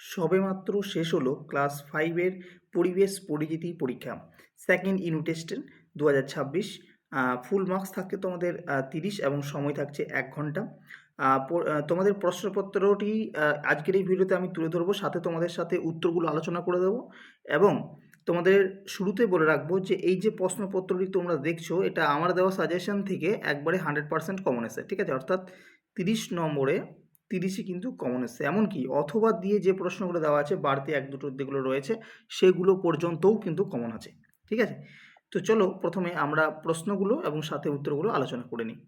সবেমাত্র শেষ হলো ক্লাস 5-এর পরিবেশ পরিচিতি পরীক্ষা। সেকেন্ড ইউনিট টেস্টের 2026। ফুল মার্কস থাকছে তোমাদের 30 এবং সময় থাকছে 1 ঘন্টা। তোমাদের প্রশ্নপত্রটি আজকের এই ভিডিওতে আমি তুলে ধরবো, সাথে তোমাদের সাথে উত্তরগুলো আলোচনা করে দেবো এবং তোমাদের শুরুতে বলে রাখবো যে এই যে প্রশ্নপত্রটি তোমরা দেখছো এটা আমার দেওয়া সাজেশন থেকে একবারে 100% কমন এসেছে, ঠিক আছে? অর্থাৎ 30 নম্বরে 30ই কিন্তু কমন এসছে। এমনকি অথবা দিয়ে যে প্রশ্নগুলো দেওয়া আছে বাড়তি 1-2 যেগুলো রয়েছে সেগুলো পর্যন্তও কিন্তু কমন আছে, ঠিক আছে? তো চলো প্রথমে আমরা প্রশ্নগুলো এবং সাথে উত্তরগুলো আলোচনা করে নিই।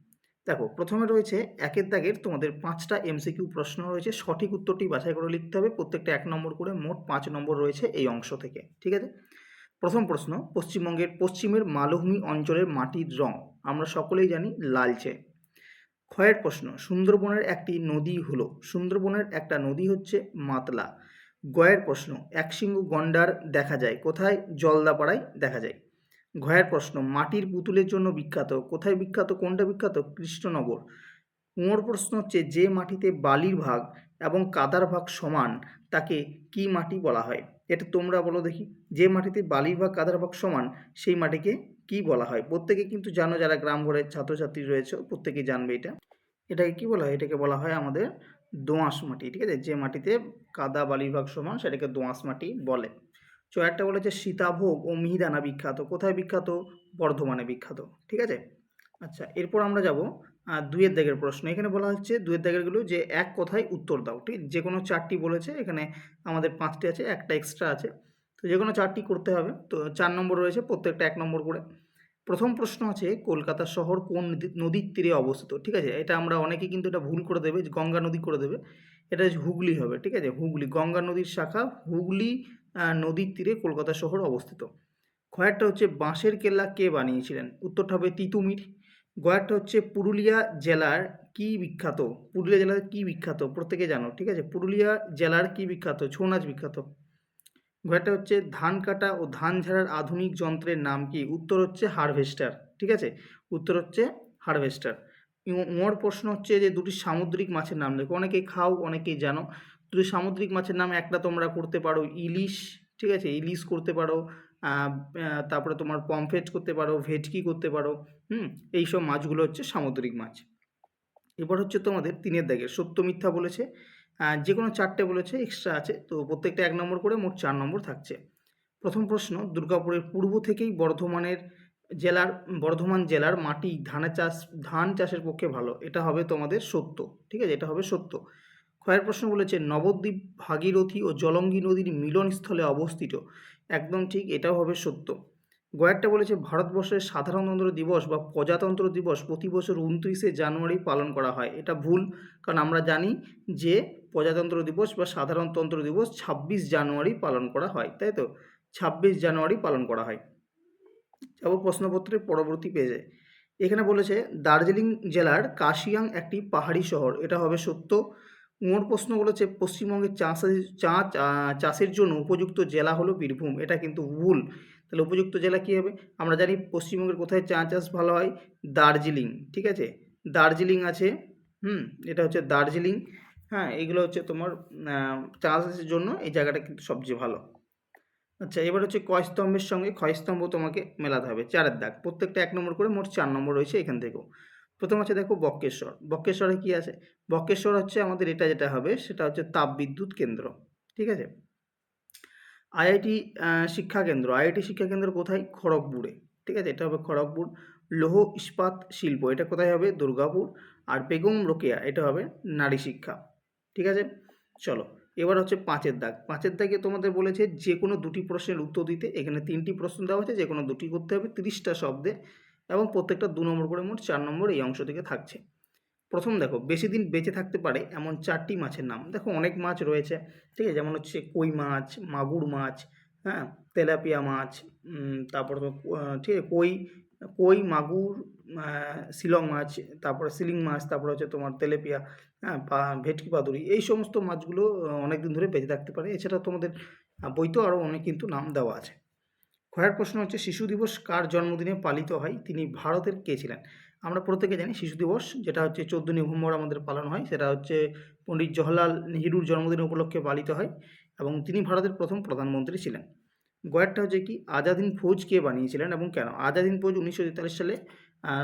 দেখো, প্রথমে রয়েছে একের দাগের তোমাদের 5টা এমসিকিউ প্রশ্ন রয়েছে। সঠিক উত্তরটি বাছাই করে লিখতে হবে। প্রত্যেকটা 1 নম্বর করে, মোট 5 নম্বর রয়েছে এই অংশ থেকে, ঠিক আছে? প্রথম প্রশ্ন, পশ্চিমবঙ্গের পশ্চিমের মালভূমি অঞ্চলের মাটির রং আমরা সকলেই জানি লালচে। ক্ষয়ের প্রশ্ন, সুন্দরবনের একটি নদী হলো, সুন্দরবনের একটা নদী হচ্ছে মাতলা। গয়ের প্রশ্ন, একশৃঙ্গ গন্ডার দেখা যায় কোথায়? জলদাপাড়ায় দেখা যায়। ঘয়ের প্রশ্ন, মাটির পুতুলের জন্য বিখ্যাত, কোথায় বিখ্যাত, কোনটা বিখ্যাত? কৃষ্ণনগর। উঁর প্রশ্ন হচ্ছে যে মাটিতে বালির ভাগ এবং কাদার ভাগ সমান তাকে কি মাটি বলা হয়? এটা তোমরা বলো দেখি, যে মাটিতে বালির ভাগ কাদার ভাগ সমান সেই মাটিকে কি বলা হয়? প্রত্যেকে কিন্তু জানো, যারা গ্রাম ঘরের ছাত্রছাত্রী রয়েছে প্রত্যেকেই জানবে এটা। এটাকে কি বলা হয়? এটাকে বলা হয় আমাদের দোআঁশ মাটি, ঠিক আছে? যে মাটিতে কাদা বালির ভাগ সমান সেটাকে দোআঁশ মাটি বলে। একটা বলেছে সীতাভোগ ও মিহিদানা বিখ্যাত, কোথায় বিখ্যাত? বর্ধমানে বিখ্যাত, ঠিক আছে? আচ্ছা, এরপর আমরা যাব 2-এর দাগের প্রশ্ন। এখানে বলা হচ্ছে 2-এর দাগেরগুলো যে এক কথায় উত্তর দাও, ঠিক? যে কোনো 4টি বলেছে, এখানে আমাদের 5টি আছে, একটা এক্সট্রা আছে, তো যে কোনো 4টি করতে হবে। তো 4 নম্বর রয়েছে, প্রত্যেকটা 1 নম্বর করে। প্রথম প্রশ্ন আছে কলকাতা শহর কোন নদীর তীরে অবস্থিত, ঠিক আছে? এটা আমরা অনেকেই কিন্তু এটা ভুল করে দেবে, গঙ্গা নদী করে দেবে। এটা হুগলি হবে, ঠিক আছে? হুগলি, গঙ্গা নদীর শাখা হুগলি নদীর তীরে কলকাতা শহর অবস্থিত। খয়েরটা হচ্ছে বাঁশের কেল্লা কে বানিয়েছিলেন? উত্তরটা হবে তিতুমির। গয়ারটা হচ্ছে পুরুলিয়া জেলার কি বিখ্যাত? পুরুলিয়া জেলার কি বিখ্যাত প্রত্যেকে জানো, ঠিক আছে? পুরুলিয়া জেলার কি বিখ্যাত? ছৌ নাচ বিখ্যাত। ঘরটা হচ্ছে ধান কাটা ও ধান ঝাড়ার আধুনিক যন্ত্রের নাম কি? উত্তর হচ্ছে হারভেস্টার, ঠিক আছে? উত্তর হচ্ছে হারভেস্টার। ওর প্রশ্ন হচ্ছে যে দুটি সামুদ্রিক মাছের নাম লেখো। অনেকেই খাও, অনেকেই জানো। দুটি সামুদ্রিক মাছের নাম একটা তোমরা করতে পারো ইলিশ, ঠিক আছে? ইলিশ করতে পারো, তারপরে তোমার পমফ্রেট করতে পারো, ভেটকি করতে পারো। এইসব মাছগুলো হচ্ছে সামুদ্রিক মাছ। এবার হচ্ছে তোমাদের 3-এর দাগের সত্য মিথ্যা বলেছে, যে কোনো 4টে বলেছে, এক্সট্রা আছে, তো প্রত্যেকটা 1 নম্বর করে, মোট 4 নম্বর থাকছে। প্রথম প্রশ্ন, দুর্গাপুরের পূর্ব থেকেই বর্ধমান জেলার মাটি ধান চাষের পক্ষে ভালো, এটা হবে তোমাদের সত্য, ঠিক আছে? এটা হবে সত্য। ক্ষয়ের প্রশ্ন বলেছে নবদ্বীপ ভাগীরথী ও জলঙ্গি নদীর মিলনস্থলে অবস্থিত, একদম ঠিক, এটাও হবে সত্য। গয়ারটা বলেছে ভারতবর্ষের সাধারণতন্ত্র দিবস বা প্রজাতন্ত্র দিবস প্রতি বছর 29শে জানুয়ারি পালন করা হয়, এটা ভুল, কারণ আমরা জানি যে প্রজাতন্ত্র দিবস বা সাধারণতন্ত্র দিবস 26 জানুয়ারি পালন করা হয়, তাই তো? 26 জানুয়ারি পালন করা হয়। যাবো প্রশ্নপত্রের পরবর্তী পেজে। এখানে বলেছে দার্জিলিং জেলার কাশিয়াং একটি পাহাড়ি শহর, এটা হবে সত্য। ওর প্রশ্ন বলেছে পশ্চিমবঙ্গের চাষের জন্য উপযুক্ত জেলা হলো বীরভূম, এটা কিন্তু ভুল। তাহলে উপযুক্ত জেলা কী হবে? আমরা জানি পশ্চিমবঙ্গের কোথায় চা চাষ ভালো হয়? দার্জিলিং, ঠিক আছে? দার্জিলিং আছে, এটা হচ্ছে দার্জিলিং। হ্যাঁ, এগুলো হচ্ছে তোমার চা চাষের জন্য এই জায়গাটা কিন্তু সবচেয়ে ভালো। আচ্ছা, এবার হচ্ছে কয় স্তম্ভের সঙ্গে ক্ষয় স্তম্ভ তোমাকে মেলাতে হবে। 4-এর দাগ, প্রত্যেকটা 1 নম্বর করে, মোট 4 নম্বর রয়েছে এখান থেকেও। প্রথম আছে দেখো বক্রেশ্বর। বক্রেশ্বরে কি আছে? বক্রেশ্বর হচ্ছে আমাদের যেটা হবে সেটা হচ্ছে তাপবিদ্যুৎ কেন্দ্র, ঠিক আছে? আইআইটি শিক্ষা কেন্দ্র, আইআইটি শিক্ষা কেন্দ্র কোথায়? খড়গপুরে, ঠিক আছে? এটা হবে খড়গপুর। লৌহ ইস্পাত শিল্প, এটা কোথায় হবে? দুর্গাপুর। আর বেগম রোকেয়া, এটা হবে নারী শিক্ষা, ঠিক আছে? চলো, এবার হচ্ছে 5-এর দাগ। 5-এর দাগে তোমাদের বলেছে যে কোনো 2টি প্রশ্নের উত্তর দিতে। এখানে 3টি প্রশ্ন দেওয়া হচ্ছে, যে কোনো 2টি করতে হবে 30টা শব্দে, এবং প্রত্যেকটা 2 নম্বর করে, মোট 4 নম্বর এই অংশ থেকে থাকছে। প্রথম দেখো, বেশি দিন বেঁচে থাকতে পারে এমন 4টি মাছের নাম। দেখো অনেক মাছ রয়েছে, ঠিক আছে? যেমন হচ্ছে কই মাছ, মাগুর মাছ, হ্যাঁ, তেলাপিয়া মাছ, তারপর তো ঠিক আছে, কই কই মাগুর, শিলং মাছ, তারপরে সিলিং মাছ, তারপরে হচ্ছে তোমার তেলাপিয়া, হ্যাঁ, ভেটকি পাতুরি, এই সমস্ত মাছগুলো অনেক দিন ধরে বেঁচে থাকতে পারে। এছাড়া তোমাদের বইতেও আরও অনেক কিন্তু নাম দেওয়া আছে। ক্ষয়ের প্রশ্ন হচ্ছে শিশু দিবস কার জন্মদিনে পালিত হয়? তিনি ভারতের কে ছিলেন? আমরা প্রত্যেকে জানি শিশু দিবস, যেটা হচ্ছে 14 নভেম্বর আমাদের পালন হয়, সেটা হচ্ছে পণ্ডিত জওহরলাল নেহরুর জন্মদিন উপলক্ষে পালিত হয় এবং তিনি ভারতের প্রথম প্রধানমন্ত্রী ছিলেন। গয়ারটা হচ্ছে কি, আজাদ হিন্দ ফৌজ কে বানিয়েছিলেন এবং কেন? আজাদ হিন্দ ফৌজ 1943 সালে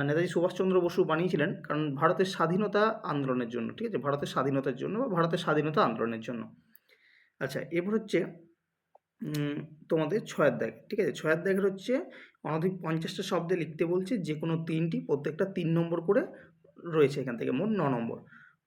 নেতাজি সুভাষচন্দ্র বসু বানিয়েছিলেন, কারণ ভারতের স্বাধীনতা আন্দোলনের জন্য, ঠিক আছে, ভারতের স্বাধীনতার জন্য বা ভারতের স্বাধীনতা আন্দোলনের জন্য। আচ্ছা, এবার হচ্ছে তোমাদের 6 দাগ, ঠিক আছে। 6 দাগের হচ্ছে অনধিক 50টা শব্দে লিখতে বলছে, যে কোনো 3টি, প্রত্যেকটা 3 নম্বর করে রয়েছে, এখান থেকে মোট 9 নম্বর।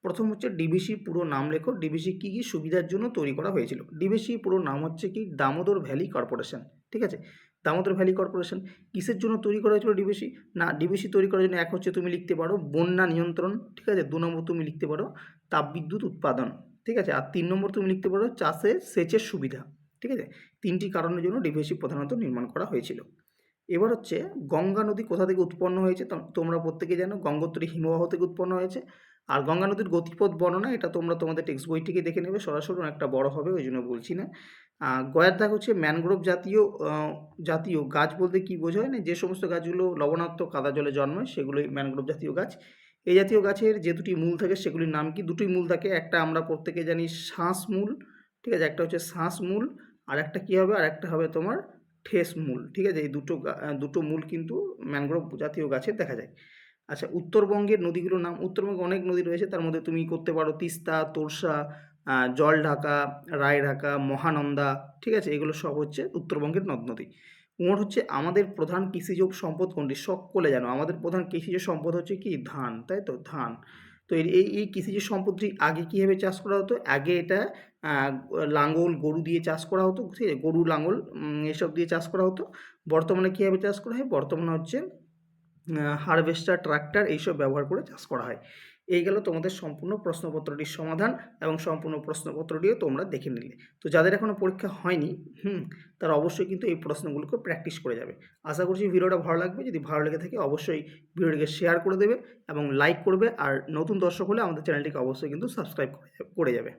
প্রথম হচ্ছে ডিভিসি পুরো নাম লেখো, ডিভিসি কী কী সুবিধার জন্য তৈরি করা হয়েছিল। ডিভিসি পুরো নাম হচ্ছে কি, দামোদর ভ্যালি কর্পোরেশন, ঠিক আছে। দামোদর ভ্যালি কর্পোরেশন কিসের জন্য তৈরি করা হয়েছিল ডিভিসি? না, ডিভিসি তৈরি করার জন্য এক হচ্ছে তুমি লিখতে পারো বন্যা নিয়ন্ত্রণ, ঠিক আছে। 2 নম্বর তুমি লিখতে পারো তাপবিদ্যুৎ উৎপাদন, ঠিক আছে। আর 3 নম্বর তুমি লিখতে পারো চাষের সেচের সুবিধা, ঠিক আছে। 3টি কারণের জন্য ডিভিসি প্রধানত নির্মাণ করা হয়েছিল। এবার হচ্ছে গঙ্গা নদী কোথা থেকে উৎপন্ন হয়েছে? তোমরা প্রত্যেকে জানো গঙ্গোত্রী হিমবাহ থেকে উৎপন্ন হয়েছে। আর গঙ্গা নদীর গতিপথ বর্ণনা, এটা তোমরা তোমাদের টেক্সট বই থেকে দেখে নেবে, সরাসরি অনেকটা বড় হবে, ওই জন্য বলছি না। গয়ার দাগ হচ্ছে ম্যানগ্রোভ জাতীয় গাছ বলতে কি বোঝায়? না, যে সমস্ত গাছগুলো লবণাক্ত কাদা জলে জন্মায় সেগুলোই ম্যানগ্রোভ জাতীয় গাছ। এই জাতীয় গাছের যে দুটি মূল থাকে সেগুলির নাম কি? দুটোই মূল থাকে, একটা আমরা প্রত্যেকে জানি শ্বাসমূল, ঠিক আছে, একটা হচ্ছে শ্বাসমূল, আর একটা কী হবে, আর একটা হবে তোমার ঠেস মূল, ঠিক আছে। এই দুটো মূল কিন্তু ম্যানগ্রোভ জাতীয় গাছের দেখা যায়। আচ্ছা, উত্তরবঙ্গের নদীগুলোর নাম। উত্তরবঙ্গে অনেক নদী রয়েছে, তার মধ্যে তুমি করতে পারো তিস্তা, তোরসা, জলঢাকা, রায়ঢাকা, মহানন্দা, ঠিক আছে, এগুলো সব হচ্ছে উত্তরবঙ্গের নদ নদী। উমর হচ্ছে আমাদের প্রধান কৃষিজ সম্পদ কোনটি? সকলে জানো আমাদের প্রধান কৃষিজ সম্পদ হচ্ছে কি, ধান, তাই তো, ধান। তো এই কৃষিজ সম্পদটি আগে কীভাবে চাষ করা হতো? আগে এটা লাঙ্গল গরু দিয়ে চাষ করা হতো, ঠিক আছে, গরু লাঙ্গল এসব দিয়ে চাষ করা হতো। বর্তমানে কীভাবে চাষ করা হয়? বর্তমানে হচ্ছে হারভেস্টার, ট্রাক্টর এইসব ব্যবহার করে চাষ করা হয়। এই গেল তোমাদের সম্পূর্ণ প্রশ্নপত্রটির সমাধান এবং সম্পূর্ণ প্রশ্নপত্রটিও তোমরা দেখে নিলে। তো যাদের এখনও পরীক্ষা হয়নি, তারা অবশ্যই কিন্তু এই প্রশ্নগুলোকে প্র্যাকটিস করে যাবে। আশা করছি ভিডিওটা ভালো লাগবে। যদি ভালো লেগে থাকে অবশ্যই ভিডিওটিকে শেয়ার করে দেবে এবং লাইক করবে। আর নতুন দর্শক হলে আমাদের চ্যানেলটিকে অবশ্যই কিন্তু সাবস্ক্রাইব করে যাবে।